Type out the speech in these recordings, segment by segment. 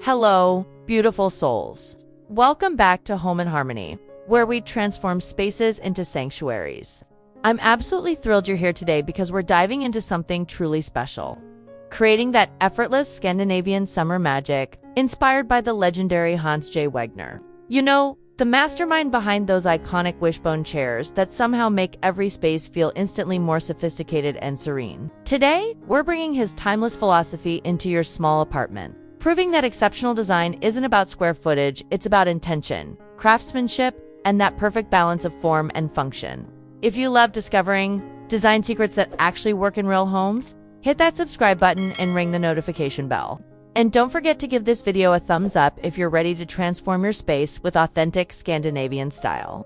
Hello, beautiful souls. Welcome back to Home in Harmony, where we transform spaces into sanctuaries. I'm absolutely thrilled you're here today because we're diving into something truly special. Creating that effortless Scandinavian summer magic, inspired by the legendary Hans J. Wegner. You know, the mastermind behind those iconic Wishbone chairs that somehow make every space feel instantly more sophisticated and serene. Today, we're bringing his timeless philosophy into your small apartment, proving that exceptional design isn't about square footage, it's about intention, craftsmanship, and that perfect balance of form and function. If you love discovering design secrets that actually work in real homes, hit that subscribe button and ring the notification bell. And don't forget to give this video a thumbs up if you're ready to transform your space with authentic Scandinavian style.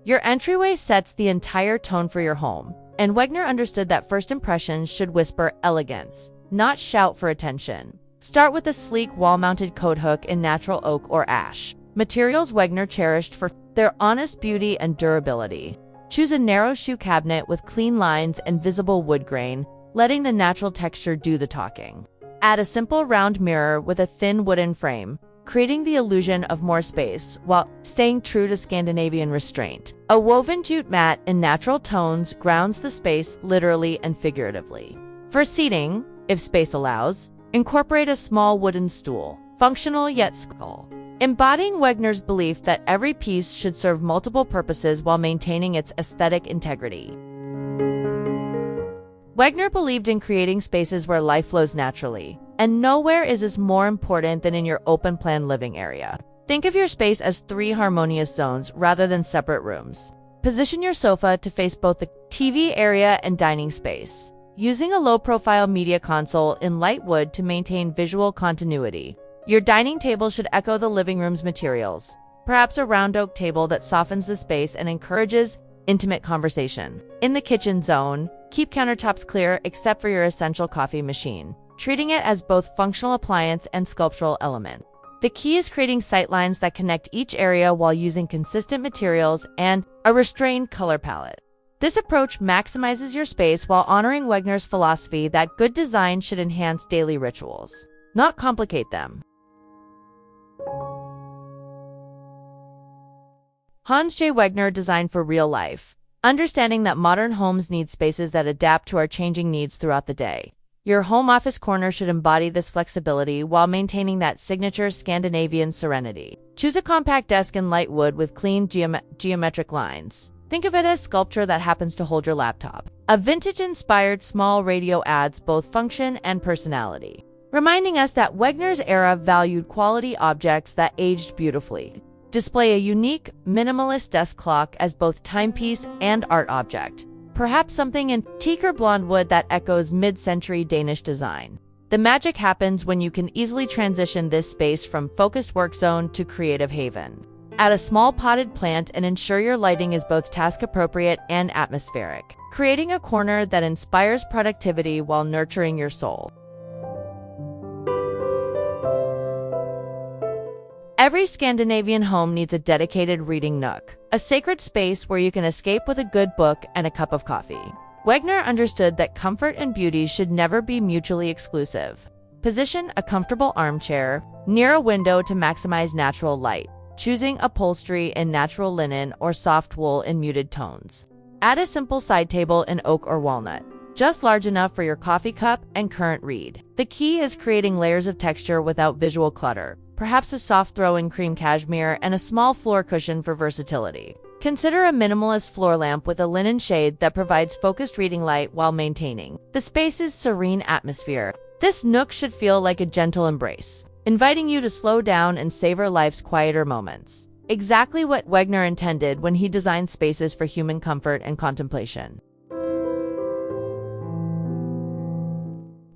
Your entryway sets the entire tone for your home, and Wegner understood that first impressions should whisper elegance, not shout for attention. Start with a sleek wall-mounted coat hook in natural oak or ash, materials Wegner cherished for their honest beauty and durability. Choose a narrow shoe cabinet with clean lines and visible wood grain, letting the natural texture do the talking. Add a simple round mirror with a thin wooden frame, creating the illusion of more space while staying true to Scandinavian restraint. A woven jute mat in natural tones grounds the space literally and figuratively. For seating, if space allows, incorporate a small wooden stool, functional yet subtle, embodying Wegner's belief that every piece should serve multiple purposes while maintaining its aesthetic integrity. Wegner believed in creating spaces where life flows naturally, and nowhere is this more important than in your open-plan living area. Think of your space as 3 harmonious zones rather than separate rooms. Position your sofa to face both the TV area and dining space, using a low-profile media console in light wood to maintain visual continuity. Your dining table should echo the living room's materials, perhaps a round oak table that softens the space and encourages intimate conversation. In the kitchen zone, keep countertops clear except for your essential coffee machine, treating it as both functional appliance and sculptural element. The key is creating sightlines that connect each area while using consistent materials and a restrained color palette. This approach maximizes your space while honoring Wegner's philosophy that good design should enhance daily rituals, not complicate them. Hans J. Wegner designed for real life, understanding that modern homes need spaces that adapt to our changing needs throughout the day. Your home office corner should embody this flexibility while maintaining that signature Scandinavian serenity. Choose a compact desk in light wood with clean geometric lines. Think of it as sculpture that happens to hold your laptop. A vintage-inspired small radio adds both function and personality, reminding us that Wegner's era valued quality objects that aged beautifully. Display a unique, minimalist desk clock as both timepiece and art object, perhaps something in teak or blonde wood that echoes mid-century Danish design. The magic happens when you can easily transition this space from focused work zone to creative haven. Add a small potted plant and ensure your lighting is both task-appropriate and atmospheric, creating a corner that inspires productivity while nurturing your soul. Every Scandinavian home needs a dedicated reading nook, a sacred space where you can escape with a good book and a cup of coffee. Wegner understood that comfort and beauty should never be mutually exclusive. Position a comfortable armchair near a window to maximize natural light, choosing upholstery in natural linen or soft wool in muted tones. Add a simple side table in oak or walnut, just large enough for your coffee cup and current read. The key is creating layers of texture without visual clutter, perhaps a soft throw in cream cashmere and a small floor cushion for versatility. Consider a minimalist floor lamp with a linen shade that provides focused reading light while maintaining the space's serene atmosphere. This nook should feel like a gentle embrace, inviting you to slow down and savor life's quieter moments. Exactly what Wegner intended when he designed spaces for human comfort and contemplation.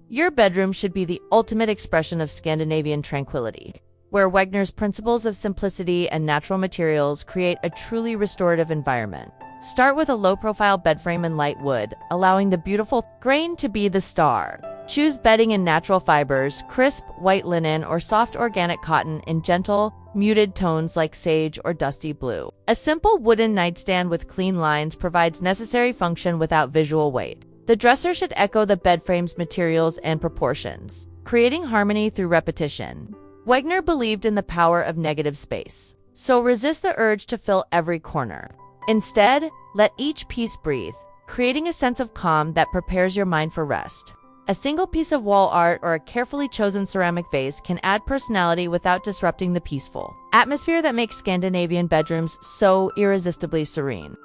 Your bedroom should be the ultimate expression of Scandinavian tranquility, where Wegner's principles of simplicity and natural materials create a truly restorative environment. Start with a low-profile bed frame in light wood, allowing the beautiful grain to be the star. Choose bedding in natural fibers, crisp white linen, or soft organic cotton in gentle, muted tones like sage or dusty blue. A simple wooden nightstand with clean lines provides necessary function without visual weight. The dresser should echo the bed frame's materials and proportions, creating harmony through repetition. Wegner believed in the power of negative space, so resist the urge to fill every corner. Instead, let each piece breathe, creating a sense of calm that prepares your mind for rest. A single piece of wall art or a carefully chosen ceramic vase can add personality without disrupting the peaceful atmosphere that makes Scandinavian bedrooms so irresistibly serene.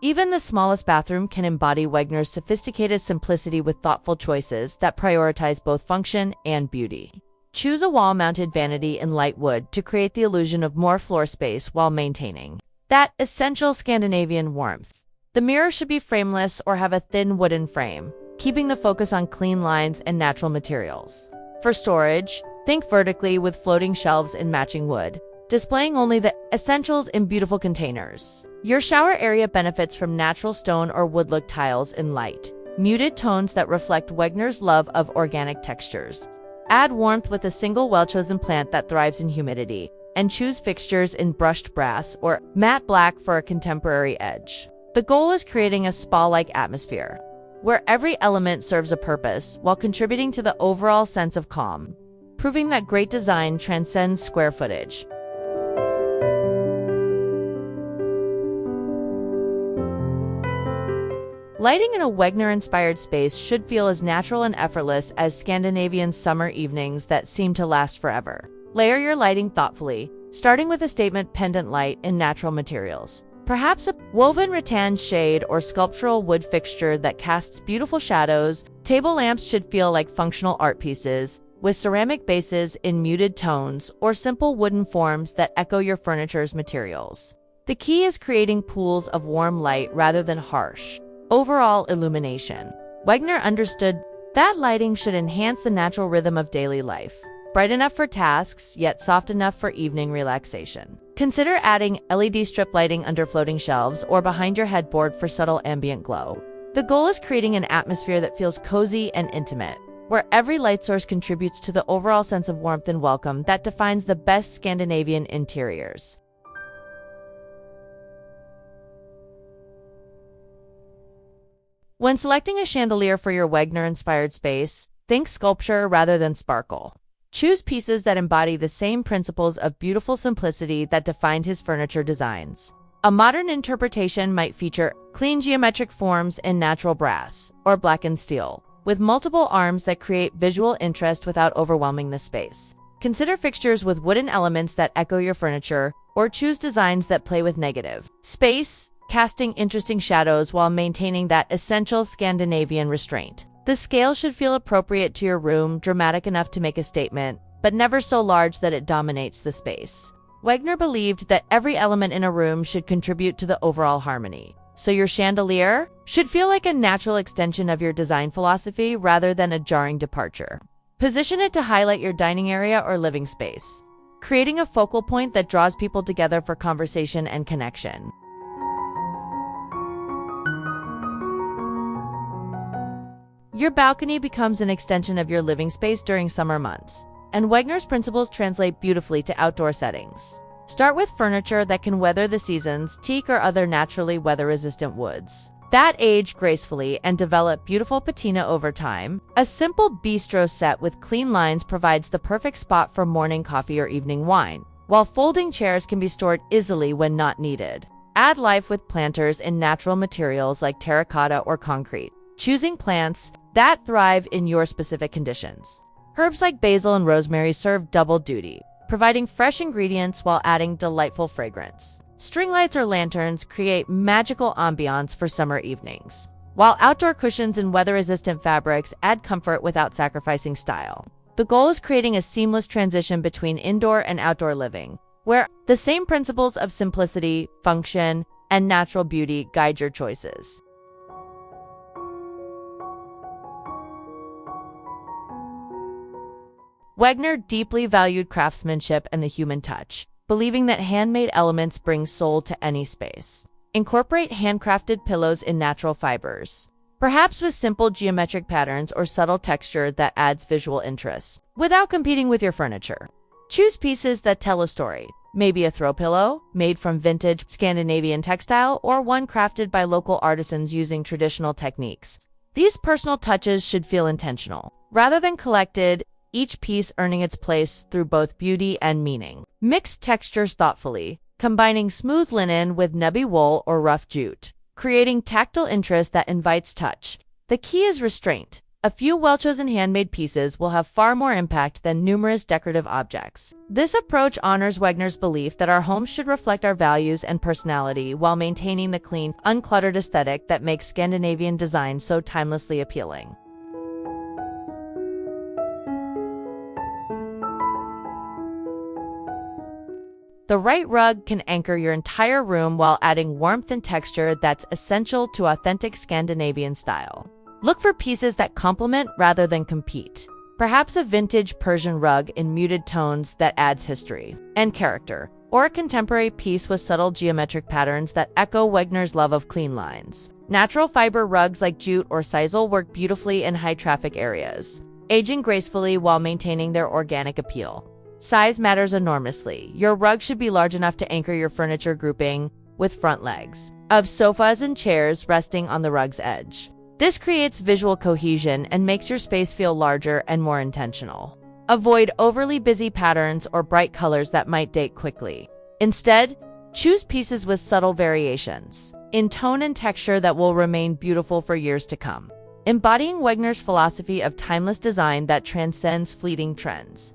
Even the smallest bathroom can embody Wegner's sophisticated simplicity with thoughtful choices that prioritize both function and beauty. Choose a wall-mounted vanity in light wood to create the illusion of more floor space while maintaining that essential Scandinavian warmth. The mirror should be frameless or have a thin wooden frame, keeping the focus on clean lines and natural materials. For storage, think vertically with floating shelves in matching wood, displaying only the essentials in beautiful containers. Your shower area benefits from natural stone or wood-look tiles in light, muted tones that reflect Wegner's love of organic textures. Add warmth with a single well-chosen plant that thrives in humidity, and choose fixtures in brushed brass or matte black for a contemporary edge. The goal is creating a spa-like atmosphere, where every element serves a purpose while contributing to the overall sense of calm, proving that great design transcends square footage. Lighting in a Wegner-inspired space should feel as natural and effortless as Scandinavian summer evenings that seem to last forever. Layer your lighting thoughtfully, starting with a statement pendant light in natural materials. Perhaps a woven rattan shade or sculptural wood fixture that casts beautiful shadows. Table lamps should feel like functional art pieces, with ceramic bases in muted tones or simple wooden forms that echo your furniture's materials. The key is creating pools of warm light rather than harsh overall illumination. Wegner understood that lighting should enhance the natural rhythm of daily life, bright enough for tasks, yet soft enough for evening relaxation. Consider adding LED strip lighting under floating shelves or behind your headboard for subtle ambient glow. The goal is creating an atmosphere that feels cozy and intimate, where every light source contributes to the overall sense of warmth and welcome that defines the best Scandinavian interiors. When selecting a chandelier for your Wegner-inspired space, think sculpture rather than sparkle. Choose pieces that embody the same principles of beautiful simplicity that defined his furniture designs. A modern interpretation might feature clean geometric forms in natural brass or blackened steel, with multiple arms that create visual interest without overwhelming the space. Consider fixtures with wooden elements that echo your furniture, or choose designs that play with negative space, casting interesting shadows while maintaining that essential Scandinavian restraint. The scale should feel appropriate to your room, dramatic enough to make a statement, but never so large that it dominates the space. Wegner believed that every element in a room should contribute to the overall harmony, so your chandelier should feel like a natural extension of your design philosophy rather than a jarring departure. Position it to highlight your dining area or living space, creating a focal point that draws people together for conversation and connection. Your balcony becomes an extension of your living space during summer months, and Wegner's principles translate beautifully to outdoor settings. Start with furniture that can weather the seasons, teak or other naturally weather-resistant woods that age gracefully and develop beautiful patina over time. A simple bistro set with clean lines provides the perfect spot for morning coffee or evening wine, while folding chairs can be stored easily when not needed. Add life with planters in natural materials like terracotta or concrete, choosing plants that thrive in your specific conditions. Herbs like basil and rosemary serve double duty, providing fresh ingredients while adding delightful fragrance. String lights or lanterns create magical ambiance for summer evenings, while outdoor cushions and weather-resistant fabrics add comfort without sacrificing style. The goal is creating a seamless transition between indoor and outdoor living, where the same principles of simplicity, function, and natural beauty guide your choices. Wegner deeply valued craftsmanship and the human touch, believing that handmade elements bring soul to any space. Incorporate handcrafted pillows in natural fibers, perhaps with simple geometric patterns or subtle texture that adds visual interest, without competing with your furniture. Choose pieces that tell a story, Maybe a throw pillow, made from vintage Scandinavian textile, or one crafted by local artisans using traditional techniques. These personal touches should feel intentional, rather than collected, each piece earning its place through both beauty and meaning. Mix textures thoughtfully, combining smooth linen with nubby wool or rough jute, creating tactile interest that invites touch. The key is restraint. A few well-chosen handmade pieces will have far more impact than numerous decorative objects. This approach honors Wegner's belief that our homes should reflect our values and personality while maintaining the clean, uncluttered aesthetic that makes Scandinavian design so timelessly appealing. The right rug can anchor your entire room while adding warmth and texture that's essential to authentic Scandinavian style. Look for pieces that complement rather than compete. Perhaps a vintage Persian rug in muted tones that adds history and character, or a contemporary piece with subtle geometric patterns that echo Wegner's love of clean lines. Natural fiber rugs like jute or sisal work beautifully in high-traffic areas, aging gracefully while maintaining their organic appeal. Size matters enormously. Your rug should be large enough to anchor your furniture grouping with front legs of sofas and chairs resting on the rug's edge. This creates visual cohesion and makes your space feel larger and more intentional. Avoid overly busy patterns or bright colors that might date quickly. Instead, choose pieces with subtle variations in tone and texture that will remain beautiful for years to come, embodying Wegner's philosophy of timeless design that transcends fleeting trends.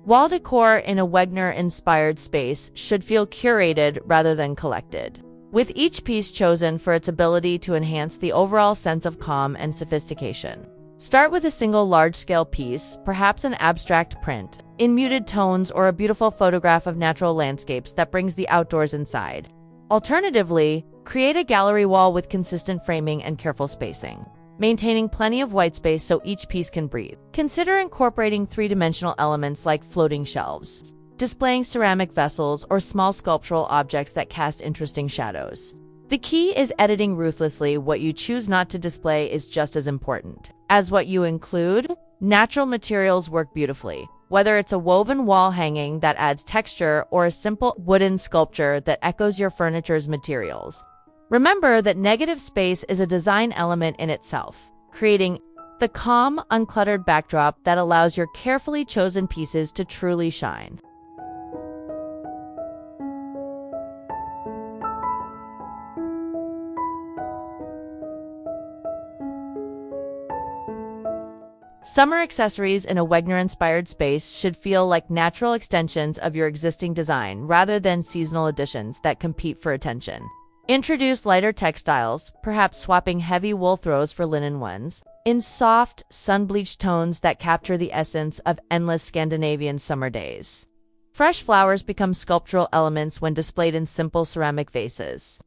Wall decor in a Wegner-inspired space should feel curated rather than collected, with each piece chosen for its ability to enhance the overall sense of calm and sophistication. Start with a single large-scale piece, perhaps an abstract print, in muted tones, or a beautiful photograph of natural landscapes that brings the outdoors inside. Alternatively, create a gallery wall with consistent framing and careful spacing, maintaining plenty of white space so each piece can breathe. Consider incorporating three-dimensional elements like floating shelves, displaying ceramic vessels, or small sculptural objects that cast interesting shadows. The key is editing ruthlessly. What you choose not to display is just as important as what you include. Natural materials work beautifully, whether it's a woven wall hanging that adds texture or a simple wooden sculpture that echoes your furniture's materials. Remember that negative space is a design element in itself, creating the calm, uncluttered backdrop that allows your carefully chosen pieces to truly shine. Summer accessories in a Wegner-inspired space should feel like natural extensions of your existing design rather than seasonal additions that compete for attention. Introduce lighter textiles, perhaps swapping heavy wool throws for linen ones, in soft, sun-bleached tones that capture the essence of endless Scandinavian summer days. Fresh flowers become sculptural elements when displayed in simple ceramic vases,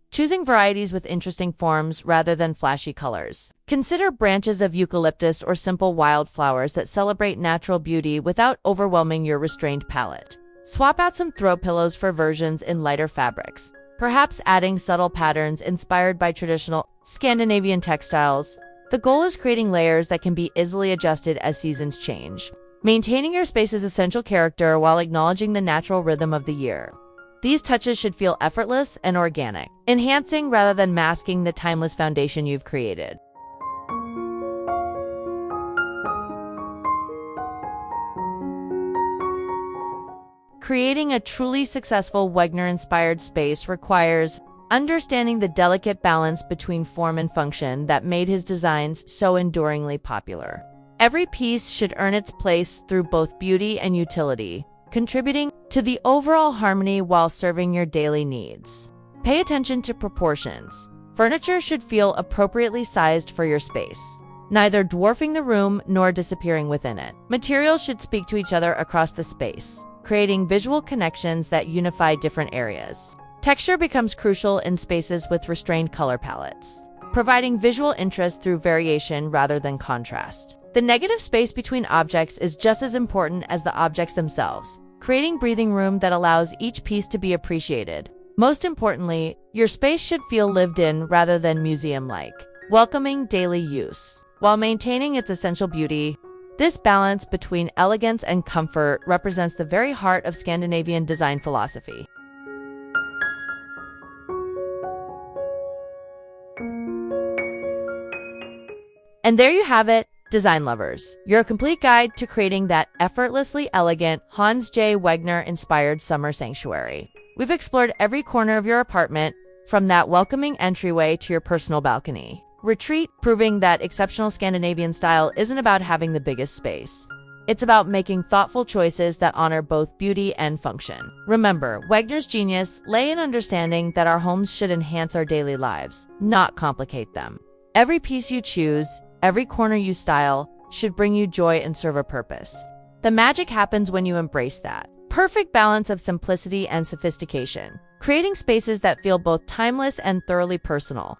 choosing varieties with interesting forms rather than flashy colors. Consider branches of eucalyptus or simple wildflowers that celebrate natural beauty without overwhelming your restrained palette. Swap out some throw pillows for versions in lighter fabrics, perhaps adding subtle patterns inspired by traditional Scandinavian textiles. The goal is creating layers that can be easily adjusted as seasons change, maintaining your space's essential character while acknowledging the natural rhythm of the year. These touches should feel effortless and organic, enhancing rather than masking the timeless foundation you've created. Creating a truly successful Wegner-inspired space requires understanding the delicate balance between form and function that made his designs so enduringly popular. Every piece should earn its place through both beauty and utility, contributing to the overall harmony while serving your daily needs. Pay attention to proportions. Furniture should feel appropriately sized for your space, neither dwarfing the room nor disappearing within it. Materials should speak to each other across the space, creating visual connections that unify different areas. Texture becomes crucial in spaces with restrained color palettes, providing visual interest through variation rather than contrast. The negative space between objects is just as important as the objects themselves, creating breathing room that allows each piece to be appreciated. Most importantly, your space should feel lived in rather than museum-like, welcoming daily use. while maintaining its essential beauty. This balance between elegance and comfort represents the very heart of Scandinavian design philosophy. And there you have it, design lovers. Your complete guide to creating that effortlessly elegant Hans J. Wegner-inspired summer sanctuary. We've explored every corner of your apartment, from that welcoming entryway to your personal balcony retreat, proving that exceptional Scandinavian style isn't about having the biggest space. It's about making thoughtful choices that honor both beauty and function. Remember, Wegner's genius lay in understanding that our homes should enhance our daily lives, not complicate them. Every piece you choose, every corner you style, should bring you joy and serve a purpose. The magic happens when you embrace that perfect balance of simplicity and sophistication, creating spaces that feel both timeless and thoroughly personal.